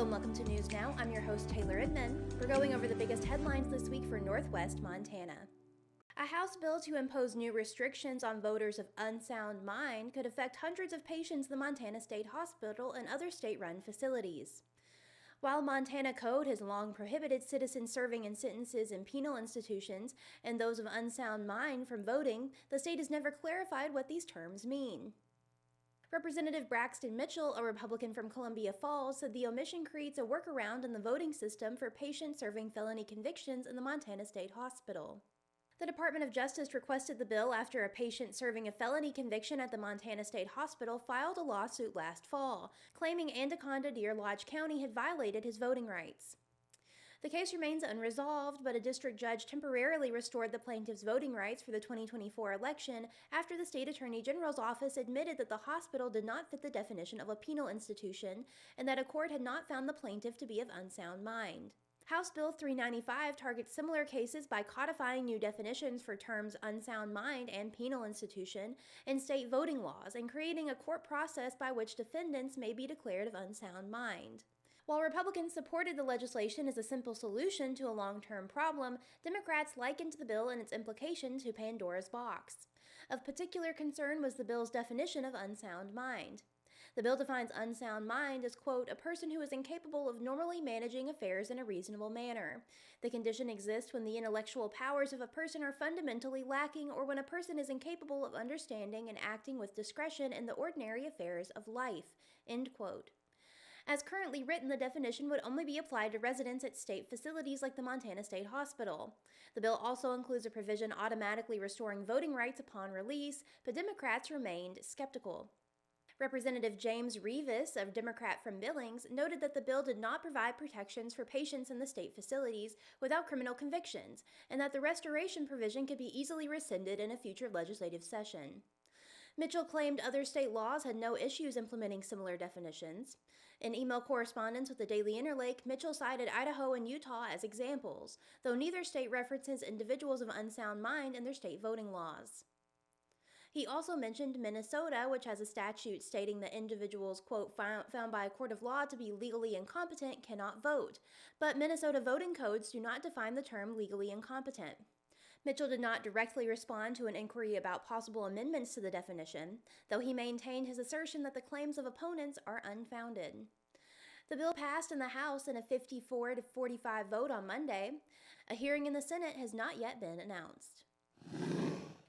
and welcome to News Now. I'm your host, Taylor Inman. We're going over the biggest headlines this week for Northwest Montana. A House bill to impose new restrictions on voters of unsound mind could affect hundreds of patients in the Montana State Hospital and other state-run facilities. While Montana Code has long prohibited citizens serving in sentences in penal institutions and those of unsound mind from voting, the state has never clarified what these terms mean. Representative Braxton Mitchell, a Republican from Columbia Falls, said the omission creates a workaround in the voting system for patients serving felony convictions in the Montana State Hospital. The Department of Justice requested the bill after a patient serving a felony conviction at the Montana State Hospital filed a lawsuit last fall, claiming Anaconda Deer Lodge County had violated his voting rights. The case remains unresolved, but a district judge temporarily restored the plaintiff's voting rights for the 2024 election after the state attorney general's office admitted that the hospital did not fit the definition of a penal institution and that a court had not found the plaintiff to be of unsound mind. House Bill 395 targets similar cases by codifying new definitions for terms unsound mind and penal institution in state voting laws and creating a court process by which defendants may be declared of unsound mind. While Republicans supported the legislation as a simple solution to a long-term problem, Democrats likened the bill and its implication to Pandora's box. Of particular concern was the bill's definition of unsound mind. The bill defines unsound mind as, quote, a person who is incapable of normally managing affairs in a reasonable manner. The condition exists when the intellectual powers of a person are fundamentally lacking or when a person is incapable of understanding and acting with discretion in the ordinary affairs of life, end quote. As currently written, the definition would only be applied to residents at state facilities like the Montana State Hospital. The bill also includes a provision automatically restoring voting rights upon release, but Democrats remained skeptical. Representative James Rivas, a Democrat from Billings, noted that the bill did not provide protections for patients in the state facilities without criminal convictions, and that the restoration provision could be easily rescinded in a future legislative session. Mitchell claimed other state laws had no issues implementing similar definitions. In email correspondence with the Daily Interlake, Mitchell cited Idaho and Utah as examples, though neither state references individuals of unsound mind in their state voting laws. He also mentioned Minnesota, which has a statute stating that individuals, quote, found by a court of law to be legally incompetent cannot vote, but Minnesota voting codes do not define the term legally incompetent. Mitchell did not directly respond to an inquiry about possible amendments to the definition, though he maintained his assertion that the claims of opponents are unfounded. The bill passed in the House in a 54-45 vote on Monday. A hearing in the Senate has not yet been announced.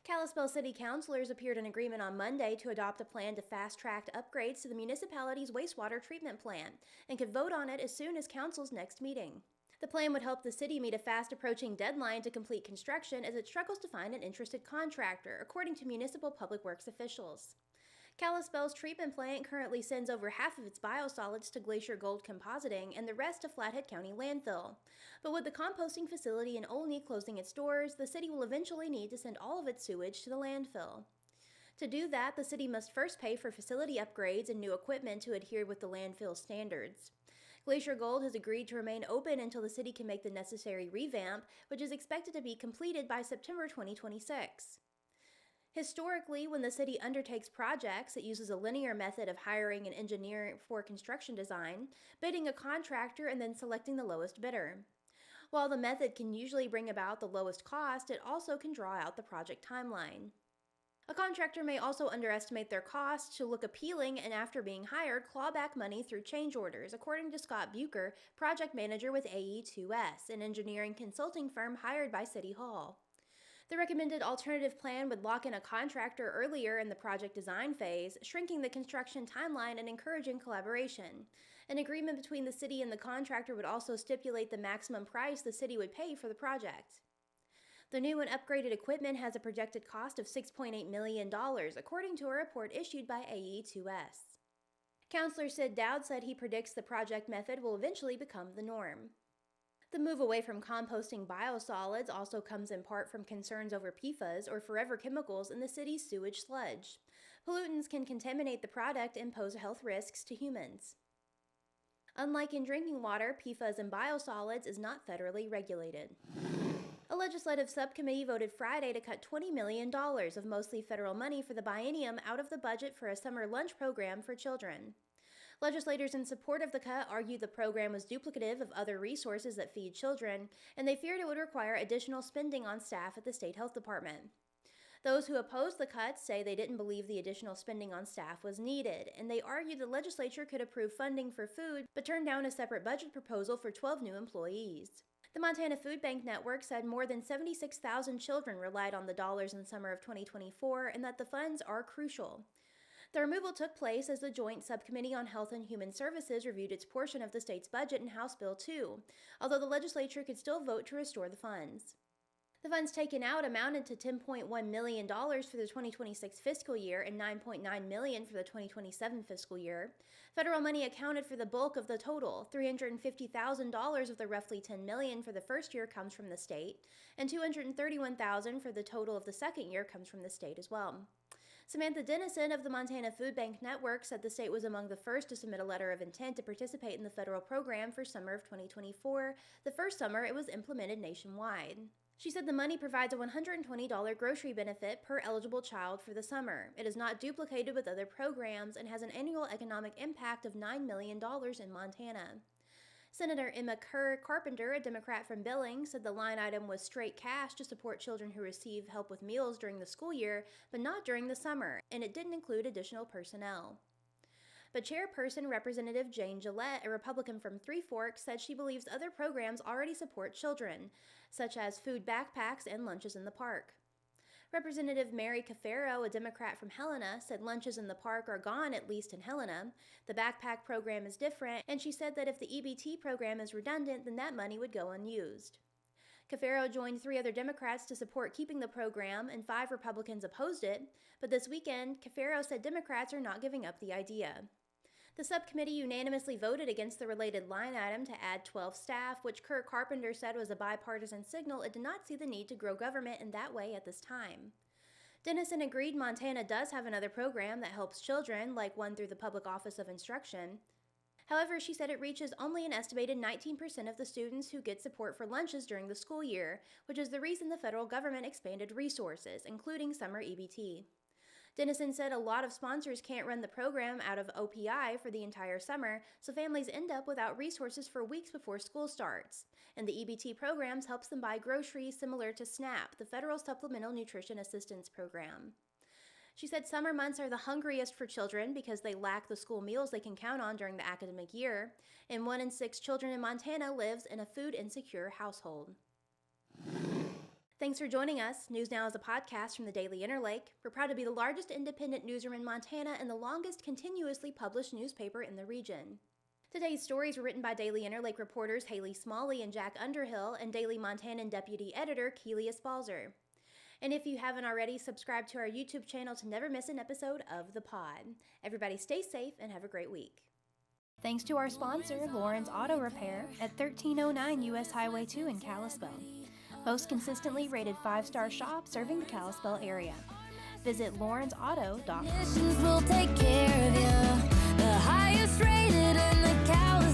Kalispell City Councilors appeared in agreement on Monday to adopt a plan to fast-track upgrades to the municipality's wastewater treatment plant and could vote on it as soon as council's next meeting. The plan would help the city meet a fast-approaching deadline to complete construction as it struggles to find an interested contractor, according to municipal public works officials. Kalispell's treatment plant currently sends over half of its biosolids to Glacier Gold Compositing and the rest to Flathead County Landfill. But with the composting facility in Olney closing its doors, the city will eventually need to send all of its sewage to the landfill. To do that, the city must first pay for facility upgrades and new equipment to adhere with the landfill standards. Glacier Gold has agreed to remain open until the city can make the necessary revamp, which is expected to be completed by September 2026. Historically, when the city undertakes projects, it uses a linear method of hiring an engineer for construction design, bidding a contractor, and then selecting the lowest bidder. While the method can usually bring about the lowest cost, it also can draw out the project timeline. A contractor may also underestimate their costs to look appealing and after being hired, claw back money through change orders, according to Scott Bucher, project manager with AE2S, an engineering consulting firm hired by City Hall. The recommended alternative plan would lock in a contractor earlier in the project design phase, shrinking the construction timeline and encouraging collaboration. An agreement between the city and the contractor would also stipulate the maximum price the city would pay for the project. The new and upgraded equipment has a projected cost of $6.8 million, according to a report issued by AE2S. Councilor Sid Dowd said he predicts the project method will eventually become the norm. The move away from composting biosolids also comes in part from concerns over PFAS, or forever chemicals, in the city's sewage sludge. Pollutants can contaminate the product and pose health risks to humans. Unlike in drinking water, PFAS in biosolids is not federally regulated. A legislative subcommittee voted Friday to cut $20 million of mostly federal money for the biennium out of the budget for a summer lunch program for children. Legislators in support of the cut argued the program was duplicative of other resources that feed children, and they feared it would require additional spending on staff at the state health department. Those who opposed the cuts say they didn't believe the additional spending on staff was needed, and they argued the legislature could approve funding for food but turn down a separate budget proposal for 12 new employees. The Montana Food Bank Network said more than 76,000 children relied on the dollars in summer of 2024 and that the funds are crucial. The removal took place as the Joint Subcommittee on Health and Human Services reviewed its portion of the state's budget in House Bill 2, although the legislature could still vote to restore the funds. The funds taken out amounted to $10.1 million for the 2026 fiscal year and $9.9 million for the 2027 fiscal year. Federal money accounted for the bulk of the total. $350,000 of the roughly $10 million for the first year comes from the state, and $231,000 for the total of the second year comes from the state as well. Samantha Dennison of the Montana Food Bank Network said the state was among the first to submit a letter of intent to participate in the federal program for summer of 2024, the first summer it was implemented nationwide. She said the money provides a $120 grocery benefit per eligible child for the summer. It is not duplicated with other programs and has an annual economic impact of $9 million in Montana. Senator Emma Kerr Carpenter, a Democrat from Billings, said the line item was straight cash to support children who receive help with meals during the school year, but not during the summer, and it didn't include additional personnel. But Chairperson Representative Jane Gillette, a Republican from Three Forks, said she believes other programs already support children, such as food backpacks and lunches in the park. Representative Mary Cafaro, a Democrat from Helena, said lunches in the park are gone, at least in Helena. The backpack program is different, and she said that if the EBT program is redundant, then that money would go unused. Cafaro joined 3 other Democrats to support keeping the program, and 5 Republicans opposed it, but this weekend, Cafaro said Democrats are not giving up the idea. The subcommittee unanimously voted against the related line item to add 12 staff, which Kerr Carpenter said was a bipartisan signal it did not see the need to grow government in that way at this time. Dennison agreed Montana does have another program that helps children, like one through the Public Office of Instruction. However, she said it reaches only an estimated 19% of the students who get support for lunches during the school year, which is the reason the federal government expanded resources, including summer EBT. Dennison said a lot of sponsors can't run the program out of OPI for the entire summer, so families end up without resources for weeks before school starts. And the EBT programs helps them buy groceries similar to SNAP, the Federal Supplemental Nutrition Assistance Program. She said summer months are the hungriest for children because they lack the school meals they can count on during the academic year, and 1 in 6 children in Montana lives in a food-insecure household. Thanks for joining us. News Now is a podcast from the Daily Interlake. We're proud to be the largest independent newsroom in Montana and the longest continuously published newspaper in the region. Today's stories were written by Daily Interlake reporters Haley Smalley and Jack Underhill and Daily Montanan deputy editor Keelius Balzer. And if you haven't already, subscribe to our YouTube channel to never miss an episode of The Pod. Everybody stay safe and have a great week. Thanks to our sponsor, Lawrence Auto Repair at 1309 U.S. Highway 2 in Kalispell. Most consistently rated 5-star shop serving the Kalispell area. Visit lawrenceauto.com. Will take care of you. The highest rated in the Kalispell.